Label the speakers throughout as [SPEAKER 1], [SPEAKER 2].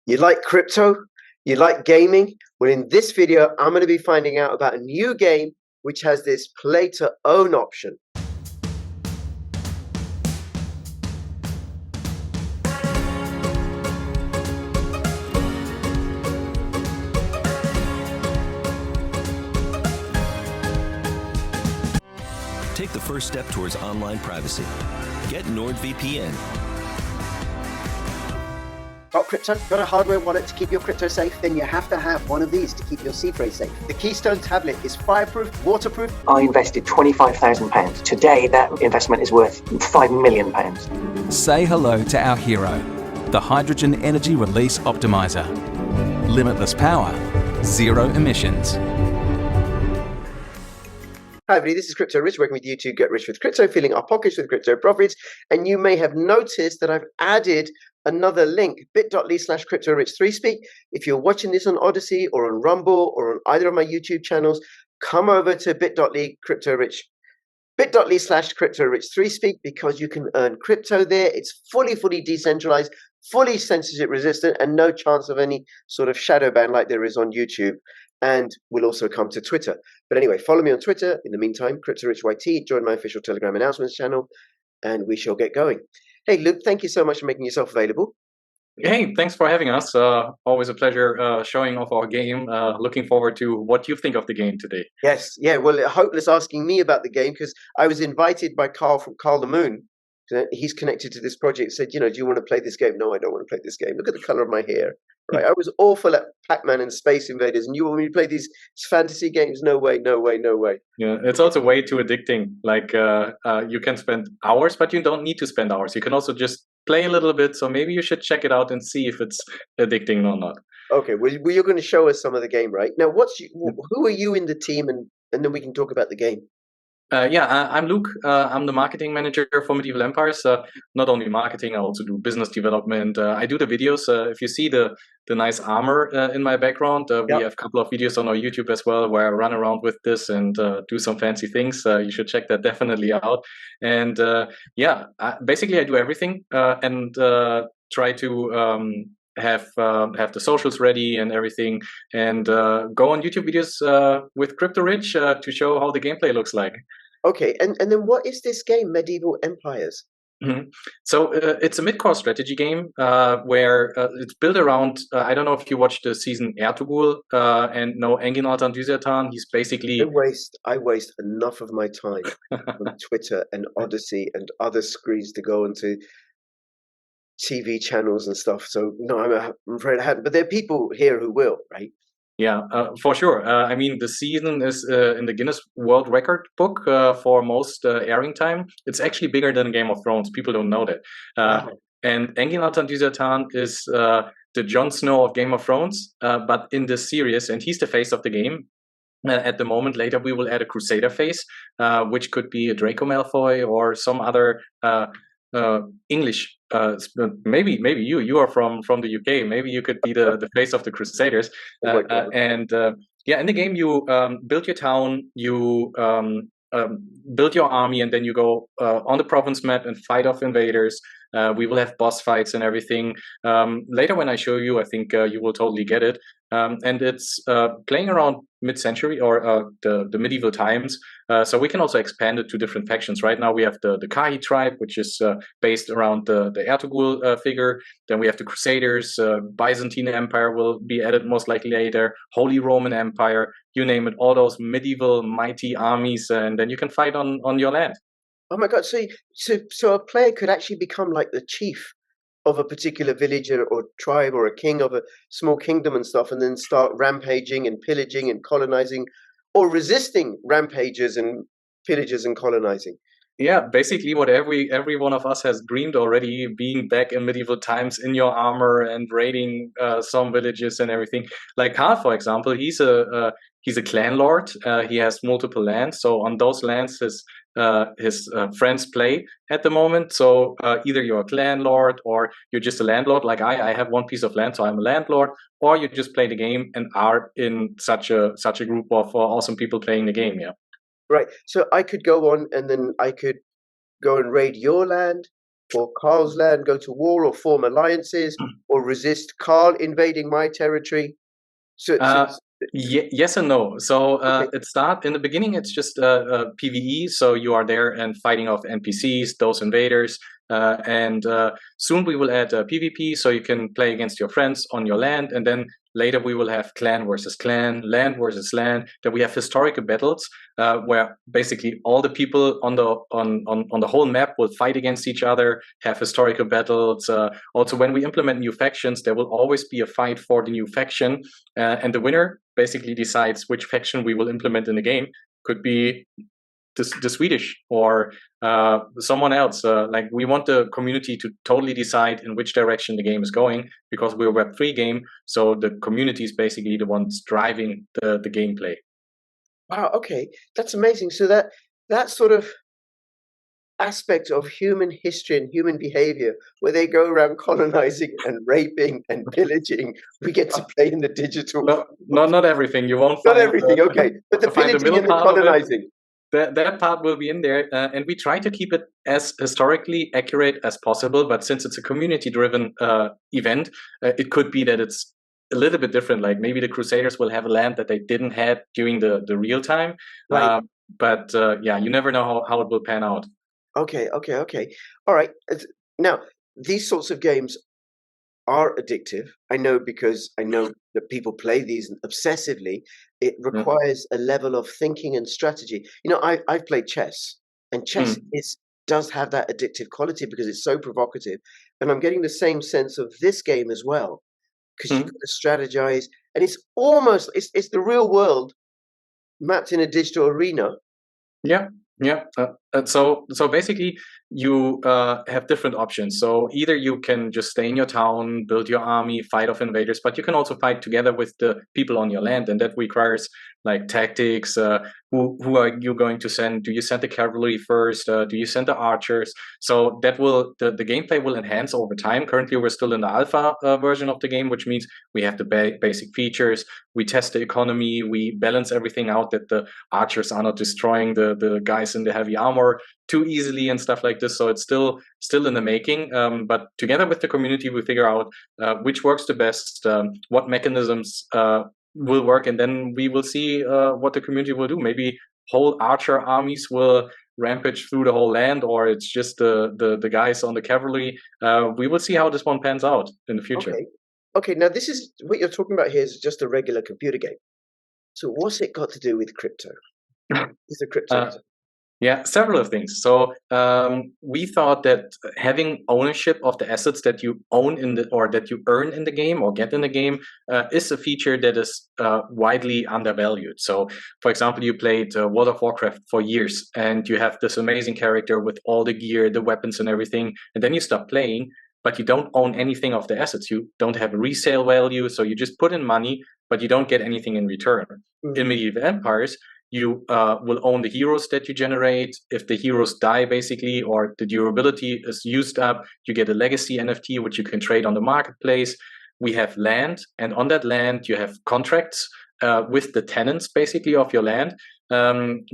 [SPEAKER 1] You like crypto? You like gaming? Well, in this video, I'm going to be finding out about a new game which has this play to own option.
[SPEAKER 2] Take the first step towards online privacy. Get NordVPN.
[SPEAKER 3] Got crypto? Got a hardware wallet to keep your crypto safe? Then you have to have one of these to keep your seed phrase safe. The KEYSTONE tablet is fireproof, waterproof.
[SPEAKER 4] I invested £25,000. Today, that investment is worth £5 million.
[SPEAKER 5] Say hello to our hero, the Hydrogen Energy Release Optimizer. Limitless power, zero emissions.
[SPEAKER 1] Hi everybody, this is Crypto Rich, working with you to get rich with crypto, filling our pockets with crypto profits. And you may have noticed that I've added another link, bit.ly/CryptoRich3Speak. If you're watching this on Odyssey or on Rumble or on either of my YouTube channels, come over to bit.ly/CryptoRich3Speak because you can earn crypto there. It's fully decentralized, fully censorship resistant, and no chance of any sort of shadow ban like there is on YouTube. And we'll also come to Twitter. But anyway, follow me on Twitter. In the meantime, CryptoRichYT, join my official Telegram announcements channel, and we shall get going. Hey, Luke, thank you so much for making yourself available.
[SPEAKER 6] Hey, thanks for having us. Always a pleasure showing off our game. Looking forward to what you think of the game today.
[SPEAKER 1] Yes, yeah, well, hopeless asking me about the game because I was invited by Carl from Carl the Moon. He's connected to this project, said, do you want to play this game? No, I don't want to play this game. Look at the color of my hair. Right, I was awful at Pac-Man and Space Invaders, and you want me to play these fantasy games? No way, no way, no way.
[SPEAKER 6] Yeah, it's also way too addicting. Like you can spend hours, but you don't need to spend hours. You can also just play a little bit. So maybe you should check it out and see if it's addicting or not.
[SPEAKER 1] Okay, well, you're going to show us some of the game, right? Now, who are you in the team, and then we can talk about the game.
[SPEAKER 6] I'm Luke. I'm the marketing manager for Medieval Empires. Not only marketing, I also do business development. I do the videos. If you see the nice armor in my background, we have a couple of videos on our YouTube as well where I run around with this and do some fancy things. You should check that definitely out. And basically I do everything and try to have the socials ready and everything, and go on YouTube videos with Crypto Rich to show how the gameplay looks like.
[SPEAKER 1] Okay, and then what is this game, Medieval Empires?
[SPEAKER 6] Mm-hmm. So it's a mid-core strategy game where it's built around, I don't know if you watched the season Ertugul and know Engin Altan Düzertan. He's basically...
[SPEAKER 1] I waste enough of my time on Twitter and Odyssey and other screens to go into TV channels and stuff. So no, I'm afraid I haven't. But there are people here who will, right?
[SPEAKER 6] Yeah, for sure. I mean, the season is in the Guinness World Record book for most airing time. It's actually bigger than Game of Thrones. People don't know that.
[SPEAKER 1] Wow.
[SPEAKER 6] And Engin Altan Düzertan is the Jon Snow of Game of Thrones, but in this series, and he's the face of the game. At the moment, later we will add a Crusader face, which could be a Draco Malfoy or some other English. Maybe you are from the UK. Maybe you could be the face of the Crusaders. In the game you build your town, you build your army, and then you go on the province map and fight off invaders. We will have boss fights and everything. Later when I show you, I think you will totally get it. And it's playing around mid-century or the medieval times. So we can also expand it to different factions. Right now we have the Kahi tribe, which is based around the Ertugul figure. Then we have the Crusaders. Byzantine Empire will be added most likely later. Holy Roman Empire, you name it, all those medieval mighty armies. And then you can fight on your land.
[SPEAKER 1] Oh my God! So a player could actually become like the chief of a particular village or tribe or a king of a small kingdom and stuff, and then start rampaging and pillaging and colonizing, or resisting rampages and pillagers and colonizing.
[SPEAKER 6] Yeah, basically what every one of us has dreamed already, being back in medieval times in your armor and raiding some villages and everything. Like Karl, for example, he's a clan lord. He has multiple lands, so on those lands his friends play at the moment. So either you're a clan lord or you're just a landlord. Like I have one piece of land, so I'm a landlord. Or you just play the game and are in such a group of awesome people playing the game. Yeah.
[SPEAKER 1] Right. So I could go on and then I could go and raid your land, for Carl's land, go to war or form alliances, or resist Carl invading my territory?
[SPEAKER 6] Yes and no. So
[SPEAKER 1] Okay.
[SPEAKER 6] it start in the beginning. It's just PVE. So you are there and fighting off NPCs, those invaders, and soon we will add PvP. So you can play against your friends on your land, and then later we will have clan versus clan, land versus land. Then we have historical battles where basically all the people on the whole map will fight against each other, have historical battles. Also, when we implement new factions, there will always be a fight for the new faction, and the winner basically decides which faction we will implement in the game. Could be the Swedish or someone else. Like we want the community to totally decide in which direction the game is going, because we're a Web3 game. So the community is basically the ones driving the gameplay.
[SPEAKER 1] Wow. Okay, that's amazing. So that sort of aspect of human history and human behavior, where they go around colonizing and raping and pillaging, we get to play in the digital.
[SPEAKER 6] Not everything. You won't
[SPEAKER 1] Not
[SPEAKER 6] find
[SPEAKER 1] everything. Okay, but the
[SPEAKER 6] find the
[SPEAKER 1] pillaging
[SPEAKER 6] middle
[SPEAKER 1] and the
[SPEAKER 6] part of it.
[SPEAKER 1] colonizing.
[SPEAKER 6] That part will be in there, and we try to keep it as historically accurate as possible. But since it's a community-driven event, it could be that it's a little bit different. Like maybe the Crusaders will have a land that they didn't have during the real time.
[SPEAKER 1] Right.
[SPEAKER 6] But yeah, you never know how it will pan out.
[SPEAKER 1] Okay. All right. Now, these sorts of games are addictive. I know, because I know that people play these obsessively. It requires a level of thinking and strategy. You know, I've played chess, and chess does have that addictive quality because it's so provocative. And I'm getting the same sense of this game as well, because you've got to strategize, and it's almost it's the real world mapped in a digital arena.
[SPEAKER 6] Yeah. So basically, you have different options. So either you can just stay in your town, build your army, fight off invaders, but you can also fight together with the people on your land, and that requires like tactics. Who are you going to send? Do you send the cavalry first? Do you send the archers? So that will the gameplay will enhance over time. Currently, we're still in the alpha version of the game, which means we have the basic features. We test the economy. We balance everything out, that the archers are not destroying the guys in the heavy armor too easily and stuff like this. So it's still in the making. But together with the community, we figure out which works the best, what mechanisms will work, and then we will see what the community will do. Maybe whole archer armies will rampage through the whole land, or it's just the guys on the cavalry. We will see how this one pans out in the future.
[SPEAKER 1] Okay. Now, this is what you're talking about here is just a regular computer game. So what's it got to do with crypto? Is the crypto?
[SPEAKER 6] Yeah, several things. So we thought that having ownership of the assets that you own or that you earn in the game or get in the game is a feature that is widely undervalued. So, for example, you played World of Warcraft for years, and you have this amazing character with all the gear, the weapons, and everything, and then you stop playing, but you don't own anything of the assets. You don't have a resale value, so you just put in money, but you don't get anything in return. In medieval empires, you will own the heroes that you generate. If the heroes die, basically, or the durability is used up, you get a legacy NFT, which you can trade on the marketplace. We have land, and on that land, you have contracts with the tenants, basically, of your land,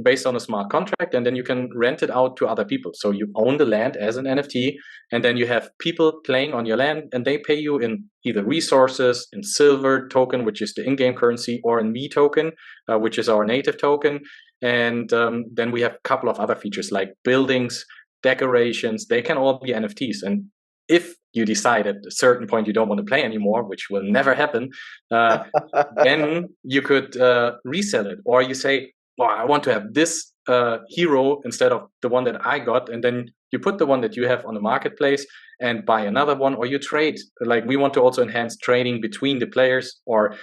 [SPEAKER 6] based on a smart contract, and then you can rent it out to other people. So you own the land as an NFT, and then you have people playing on your land, and they pay you in either resources, in silver token, which is the in-game currency, or in Me token, which is our native token. And then we have a couple of other features like buildings, decorations. They can all be NFTs. And if you decide at a certain point you don't want to play anymore, which will never happen, then you could resell it. Or you say, well, I want to have this hero instead of the one that I got. And then you put the one that you have on the marketplace and buy another one, or you trade. Like, we want to also enhance trading between the players, or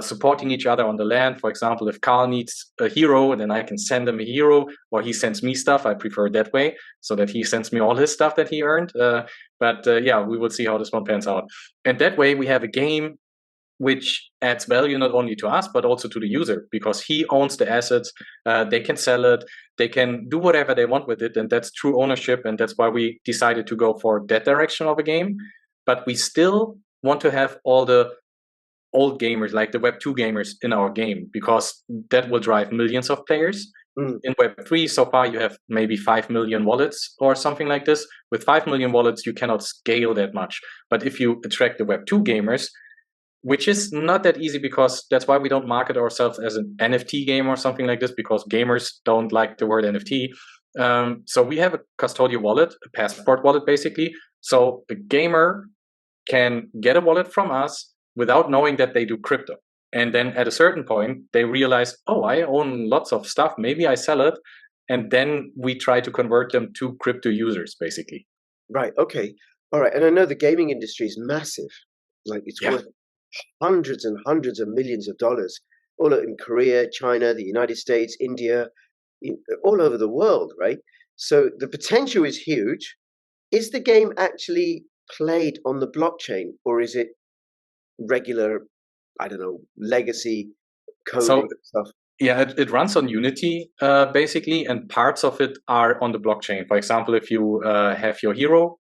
[SPEAKER 6] supporting each other on the land. For example, if Carl needs a hero, then I can send him a hero, or he sends me stuff. I prefer that way, so that he sends me all his stuff that he earned. But yeah, we will see how this one pans out. And that way we have a game which adds value not only to us, but also to the user, because he owns the assets. They can sell it. They can do whatever they want with it. And that's true ownership. And that's why we decided to go for that direction of a game. But we still want to have all the old gamers, like the Web2 gamers, in our game, because that will drive millions of players. In Web3, so far you have maybe 5 million wallets or something like this. With 5 million wallets, you cannot scale that much. But if you attract the Web2 gamers, which is not that easy, because that's why we don't market ourselves as an NFT game or something like this, because gamers don't like the word NFT. So we have a custodial wallet, a passport wallet, basically. So a gamer can get a wallet from us without knowing that they do crypto. And then at a certain point, they realize, oh, I own lots of stuff. Maybe I sell it. And then we try to convert them to crypto users, basically.
[SPEAKER 1] Right. Okay. All right. And I know the gaming industry is massive. Like it's worth hundreds and hundreds of millions of dollars, all in Korea, China, the United States, India, all over the world, right? So the potential is huge. Is the game actually played on the blockchain, or is it regular, I don't know, legacy coding stuff?
[SPEAKER 6] Yeah, it runs on Unity, basically, and parts of it are on the blockchain. For example, if you have your hero,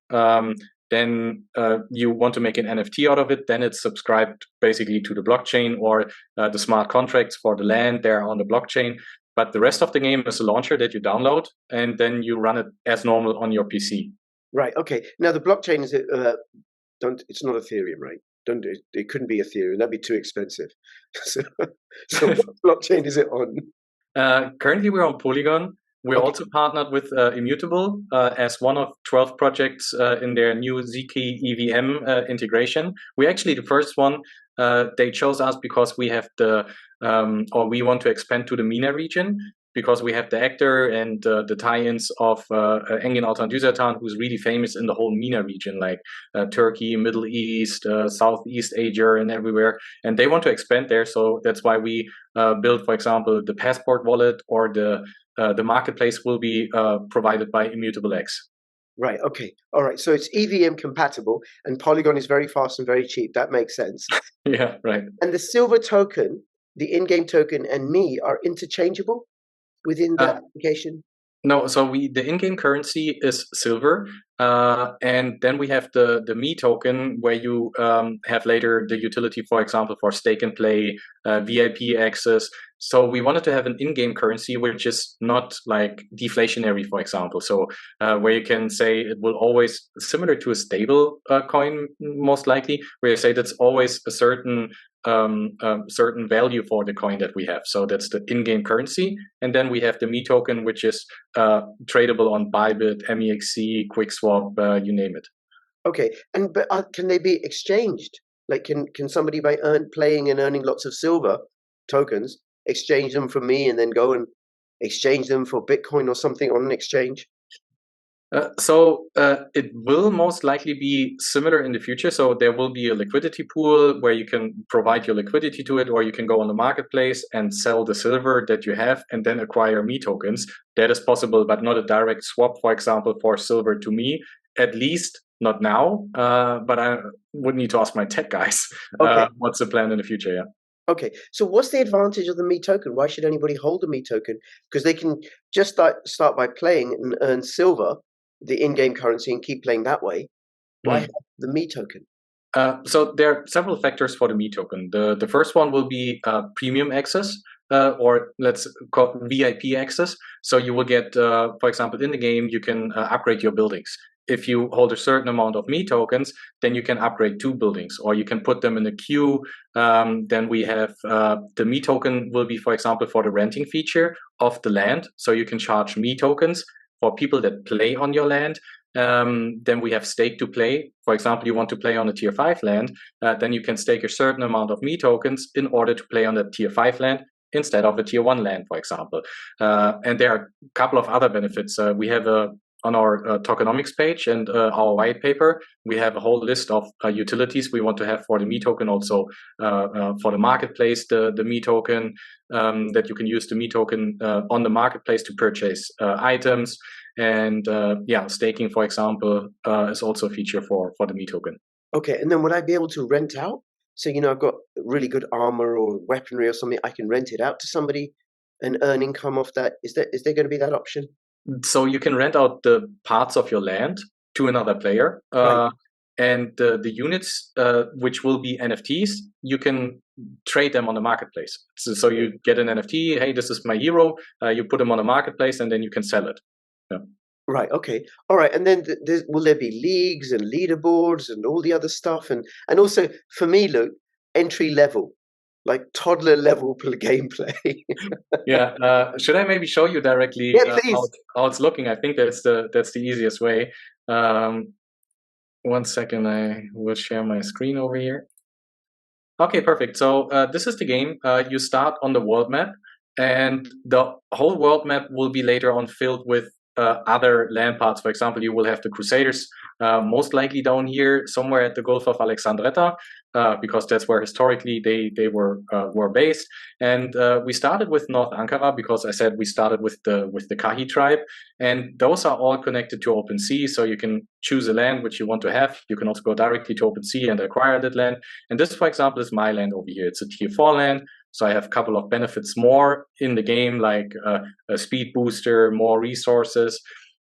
[SPEAKER 6] then you want to make an NFT out of it, then it's subscribed basically to the blockchain, or the smart contracts for the land, they're on the blockchain. But the rest of the game is a launcher that you download, and then you run it as normal on your PC.
[SPEAKER 1] Right. Okay. Now the blockchain is it's not Ethereum, right? It couldn't be Ethereum. That'd be too expensive. So what blockchain is it on?
[SPEAKER 6] Currently, we're on Polygon. We're also partnered with Immutable as one of 12 projects in their new ZK EVM integration. We're actually the first one. They chose us because we have or we want to expand to the MENA region, because we have the actor and the tie-ins of Engin Altan Düzertan, who's really famous in the whole MENA region, like Turkey, Middle East, Southeast Asia, and everywhere. And they want to expand there, so that's why we built, for example, the passport wallet, or the marketplace will be provided by Immutable X.
[SPEAKER 1] Right. Okay. All right. So it's EVM compatible, and Polygon is very fast and very cheap. That makes sense.
[SPEAKER 6] Yeah. Right.
[SPEAKER 1] And the silver token, the in-game token, and me are interchangeable within the application?
[SPEAKER 6] No, so the in-game currency is silver, and then we have the Me token, where you have later the utility, for example, for stake and play, VIP access. So we wanted to have an in-game currency which is not like deflationary, for example. So where you can say it will always, similar to a stable coin, most likely, where you say that's always a certain value for the coin that we have. So that's the in-game currency. And then we have the Me token, which is tradable on Bybit, MEXC, QuickSwap, you name it.
[SPEAKER 1] Okay. But can they be exchanged? Like, can somebody, by playing and earning lots of silver tokens, exchange them for me, and then go and exchange them for Bitcoin or something on an exchange?
[SPEAKER 6] So it will most likely be similar in the future. So there will be a liquidity pool where you can provide your liquidity to it, or you can go on the marketplace and sell the silver that you have and then acquire Me tokens. That is possible, but not a direct swap, for example, for silver to Me, at least not now. But I would need to ask my tech guys what's the plan in the future. Yeah.
[SPEAKER 1] Okay, so what's the advantage of the Me token? Why should anybody hold a Me token? Because they can just start by playing and earn silver, the in-game currency, and keep playing that way. Why have the Me token?
[SPEAKER 6] So there are several factors for the Me token. The first one will be premium access, or let's call VIP access. So you will get, for example, in the game, you can upgrade your buildings. If you hold a certain amount of Me tokens, then you can upgrade 2 buildings, or you can put them in a queue. Then we have the Me token will be, for example, for the renting feature of the land. So you can charge Me tokens for people that play on your land. Then we have stake to play. For example, you want to play on a tier 5 land, then you can stake a certain amount of Me tokens in order to play on the tier 5 land instead of a tier 1 land, for example. And there are a couple of other benefits. We have on our tokenomics page and our white paper, we have a whole list of utilities we want to have for the Me token, also for the marketplace, the Me token, that you can use the Me token on the marketplace to purchase items. And staking, for example, is also a feature for the Me token. Okay,
[SPEAKER 1] and then would I be able to rent out? So, I've got really good armor or weaponry or something, I can rent it out to somebody and earn income off that. Is there going to be that option?
[SPEAKER 6] So you can rent out the parts of your land to another player.
[SPEAKER 1] Right.
[SPEAKER 6] and the units, which will be NFTs, you can trade them on the marketplace. So you get an NFT, hey, this is my hero, you put them on the marketplace, and then you can sell it. Yeah.
[SPEAKER 1] Right. Okay. All right. And then will there be leagues and leaderboards and all the other stuff? And also for me, Luke, entry level, like toddler level gameplay.
[SPEAKER 6] Yeah. Should I maybe show you directly how it's looking? I think that's the easiest way. 1 second, I will share my screen over here. Okay, perfect. So this is the game. You start on the world map, and the whole world map will be later on filled with other land parts. For example, you will have the Crusaders, most likely down here somewhere at the Gulf of Alexandretta, because that's where historically they were based. And we started with North Ankara because I said we started with the Kahi tribe, and those are all connected to OpenSea. So you can choose a land which you want to have. You can also go directly to OpenSea and acquire that land. And this, for example, is my land over here. It's a tier 4 land. So I have a couple of benefits more in the game, like a speed booster, more resources.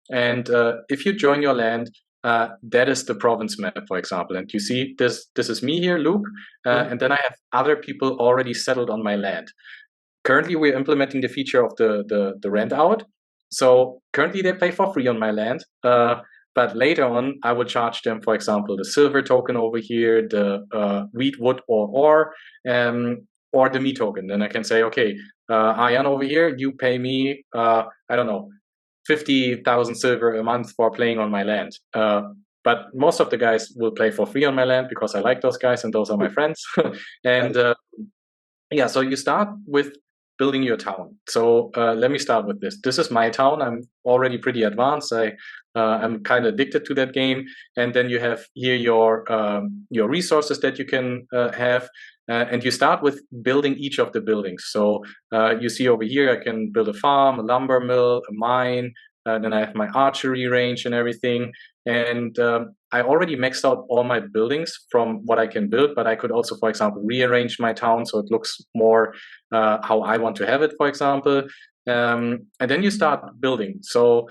[SPEAKER 6] And if you join your land, that is the province map, for example. And you see, this is me here, Luke. And then I have other people already settled on my land. Currently, we're implementing the feature of the rent out. So currently, they play for free on my land. But later on, I will charge them, for example, the silver token over here, the wheat, wood, or ore. Or the me token. Then I can say, okay, Arjan over here, you pay me, I don't know, 50,000 silver a month for playing on my land. But most of the guys will play for free on my land because I like those guys and those are my friends. And yeah, so you start with building your town. So let me start with this. This is my town. I'm already pretty advanced. I'm kind of addicted to that game. And then you have here your resources that you can have. And you start with building each of the buildings. So you see over here, I can build a farm, a lumber mill, a mine. Then I have my archery range and everything. And I already maxed out all my buildings from what I can build, but I could also, for example, rearrange my town so it looks more how I want to have it, for example. And then you start building. So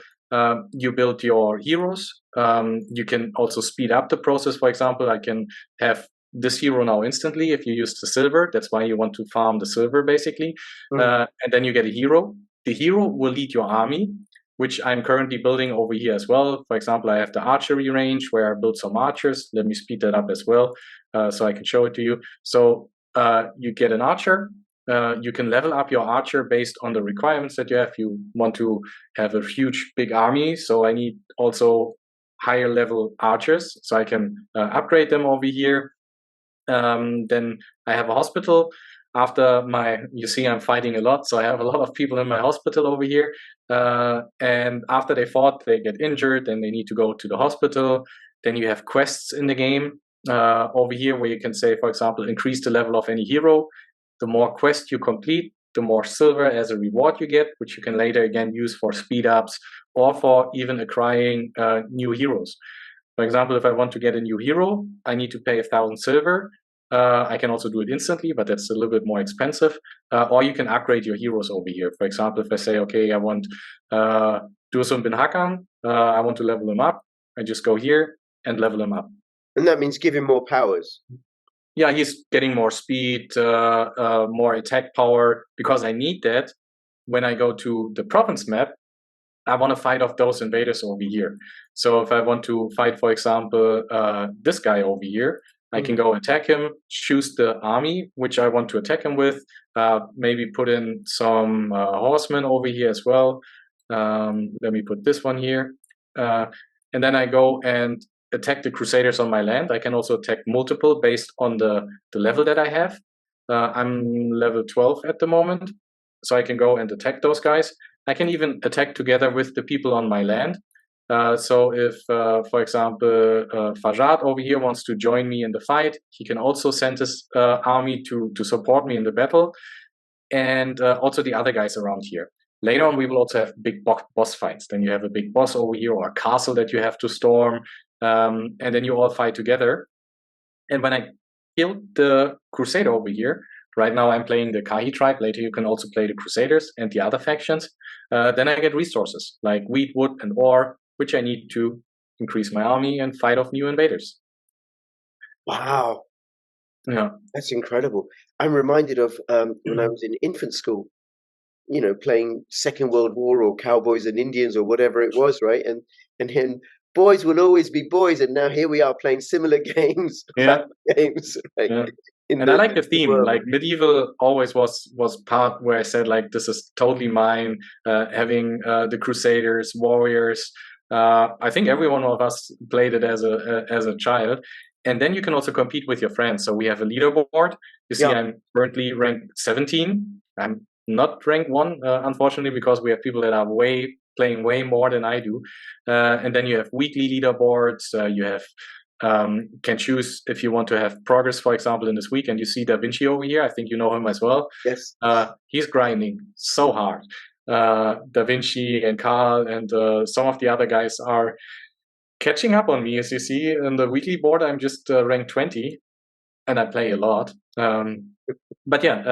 [SPEAKER 6] you build your heroes. You can also speed up the process. For example, I can have this hero now instantly if you use the silver. That's why you want to farm the silver, basically. And then you get a hero. The hero will lead your army, which I'm currently building over here as well. For example, I have the archery range where I built some archers. Let me speed that up as well so I can show it to you. So you get an archer. You can level up your archer based on the requirements that you have. You want to have a huge, big army. So I need also higher level archers. So I can upgrade them over here. Then I have a hospital. After you see I'm fighting a lot, so I have a lot of people in my hospital over here. And after they fought, they get injured, and they need to go to the hospital. Then you have quests in the game over here where you can say, for example, increase the level of any hero. The more quests you complete, the more silver as a reward you get, which you can later again use for speed ups or for even acquiring new heroes. For example, if I want to get a new hero, I need to pay 1,000 silver. I can also do it instantly, but that's a little bit more expensive. Or you can upgrade your heroes over here. For example, if I say, okay, I want Dursun bin Hakan, I want to level him up, I just go here and level him up.
[SPEAKER 1] And that means give him more powers.
[SPEAKER 6] Yeah, he's getting more speed, more attack power, because I need that when I go to the province map. I want to fight off those invaders over here. So if I want to fight, for example, this guy over here, I can go attack him, choose the army which I want to attack him with, maybe put in some horsemen over here as well. Let me put this one here. And then I go and attack the Crusaders on my land. I can also attack multiple based on the level that I have. I'm level 12 at the moment, so I can go and attack those guys. I can even attack together with the people on my land. So if, for example, Fajad over here wants to join me in the fight, he can also send his army to support me in the battle, and also the other guys around here. Later on, we will also have big boss fights. Then you have a big boss over here or a castle that you have to storm, and then you all fight together. And when I killed the Crusader over here, right now I'm playing the Kahi tribe. Later you can also play the Crusaders and the other factions. Then I get resources like wheat, wood, and ore, which I need to increase my army and fight off new invaders.
[SPEAKER 1] Wow,
[SPEAKER 6] Yeah.
[SPEAKER 1] that's incredible. I'm reminded of when I was in infant school, playing Second World War or Cowboys and Indians or whatever it was, right? And then boys will always be boys, and now here we are playing similar games,
[SPEAKER 6] Yeah.
[SPEAKER 1] family games, right?
[SPEAKER 6] Yeah.
[SPEAKER 1] In
[SPEAKER 6] And I like the
[SPEAKER 1] digital
[SPEAKER 6] theme.
[SPEAKER 1] world.
[SPEAKER 6] Like medieval always was part where I said like this is totally mine. Having the Crusaders, warriors. I think every one of us played it as a child. And then you can also compete with your friends. So we have a leaderboard. You see,
[SPEAKER 1] Yeah.
[SPEAKER 6] I'm currently ranked 17. I'm not ranked 1, unfortunately, because we have people that are playing way more than I do. And then you have weekly leaderboards. You have can choose if you want to have progress, for example, in this week. And you see Da Vinci over here. I think you know him as well.
[SPEAKER 1] Yes.
[SPEAKER 6] He's grinding so hard. Da Vinci and Carl and some of the other guys are catching up on me. As you see in the weekly board, I'm just ranked 20, and I play a lot. But yeah,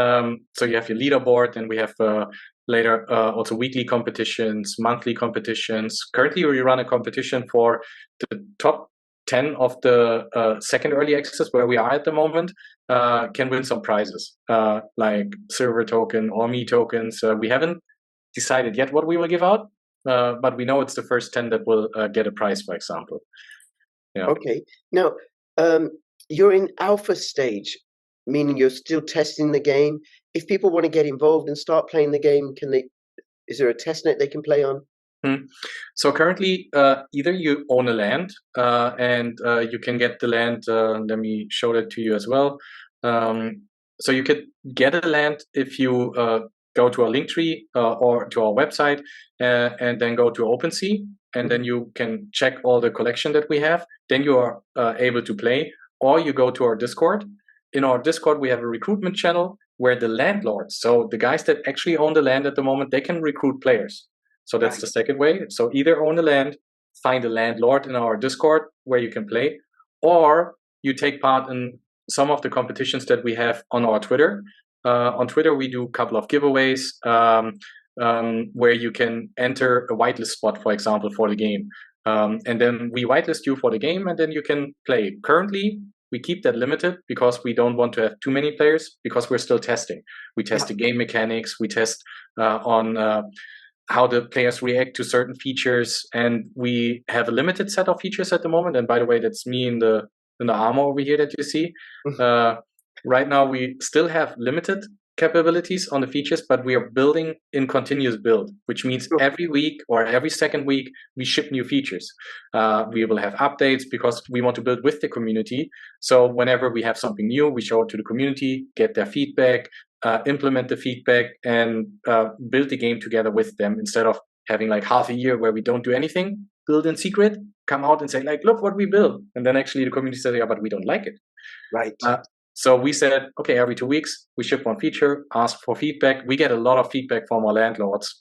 [SPEAKER 6] so you have your leaderboard, and we have later also weekly competitions, monthly competitions. Currently, we run a competition for the top 10 of the second early access, where we are at the moment, can win some prizes, like silver token or me tokens. We haven't decided yet what we will give out, but we know it's the first 10 that will get a prize, for example. Yeah.
[SPEAKER 1] Okay. Now, you're in alpha stage, meaning you're still testing the game. If people want to get involved and start playing the game, is there a testnet they can play on?
[SPEAKER 6] So currently, either you own a land, and you can get the land. Let me show that to you as well. So you could get a land if you go to our link tree or to our website, and then go to OpenSea, and then you can check all the collection that we have. Then you are able to play, or you go to our Discord. In our Discord, we have a recruitment channel where the landlords, so the guys that actually own the land at the moment, they can recruit players. So that's the second way. So either own the land, find a landlord in our Discord where you can play, or you take part in some of the competitions that we have on our Twitter. On Twitter, we do a couple of giveaways where you can enter a whitelist spot, for example, for the game. And then we whitelist you for the game, and then you can play. Currently, we keep that limited because we don't want to have too many players, because we're still testing. We test the game mechanics, we test on how the players react to certain features, and we have a limited set of features at the moment. And by the way, that's me in the armor over here that you see. Right now, we still have limited capabilities on the features, but we are building in continuous build, which means every week or every second week we ship new features. We will have updates because we want to build with the community. So whenever we have something new, we show it to the community, get their feedback, implement the feedback, and build the game together with them, instead of having like half a year where we don't do anything, build in secret, come out and say like, look what we built, and then actually the community says, yeah, but we don't like it.
[SPEAKER 1] Right.
[SPEAKER 6] So we said, okay, every 2 weeks we ship one feature, ask for feedback. We get a lot of feedback from our landlords,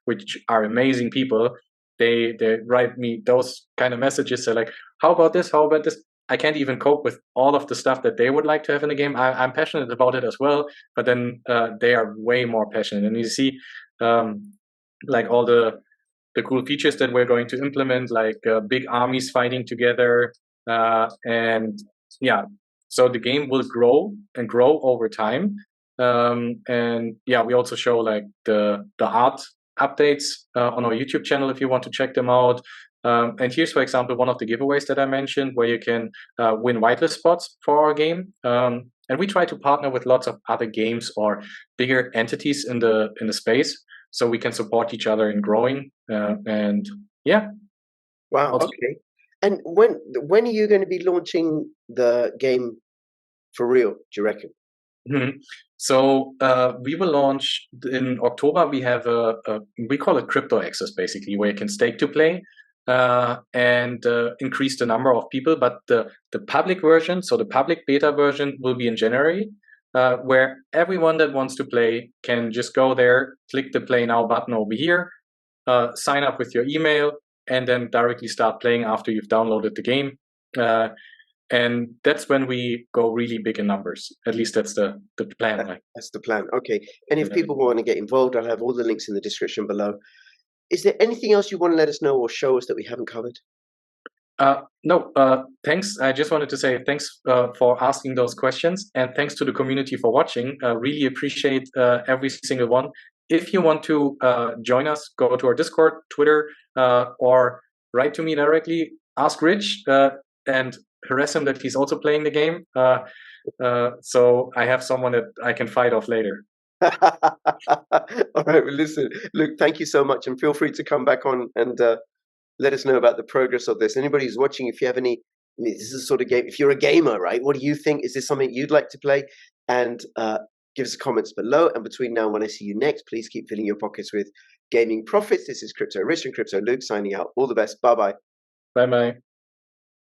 [SPEAKER 6] which are amazing people. They write me those kind of messages. They're like, how about this? How about this? I can't even cope with all of the stuff that they would like to have in the game. I'm passionate about it as well, but then they are way more passionate. And you see, like all the cool features that we're going to implement, like big armies fighting together, and yeah. So the game will grow and grow over time. And yeah, we also show like the art updates on our YouTube channel if you want to check them out. And here's, for example, one of the giveaways that I mentioned, where you can win whitelist spots for our game. And we try to partner with lots of other games or bigger entities in the space, so we can support each other in growing. And yeah.
[SPEAKER 1] Wow.
[SPEAKER 6] Also,
[SPEAKER 1] okay. And when are you going to be launching the game for real, do you reckon?
[SPEAKER 6] So we will launch in October. We have we call it crypto access, basically, where you can stake to play and increase the number of people. But the public version, so the public beta version, will be in January, where everyone that wants to play can just go there, click the Play Now button over here, sign up with your email, and then directly start playing after you've downloaded the game. And that's when we go really big in numbers. At least that's the plan.
[SPEAKER 1] That's the plan. Okay. And if people want to get involved, I'll have all the links in the description below. Is there anything else you want to let us know or show us that we haven't covered?
[SPEAKER 6] No, thanks. I just wanted to say thanks for asking those questions, and thanks to the community for watching. Really appreciate every single one. If you want to join us, go to our Discord, Twitter, or write to me directly. Ask Rich and harass him that he's also playing the game. So I have someone that I can fight off later.
[SPEAKER 1] All right. Well, listen, Luke, thank you so much, and feel free to come back on and let us know about the progress of this. Anybody who's watching, if you have any, this is a sort of game. If you're a gamer, right? What do you think? Is this something you'd like to play? And give us comments below. And between now and when I see you next, please keep filling your pockets with gaming profits. This is Crypto Rich and Crypto Luke signing out. All the best. Bye bye.
[SPEAKER 6] Bye bye.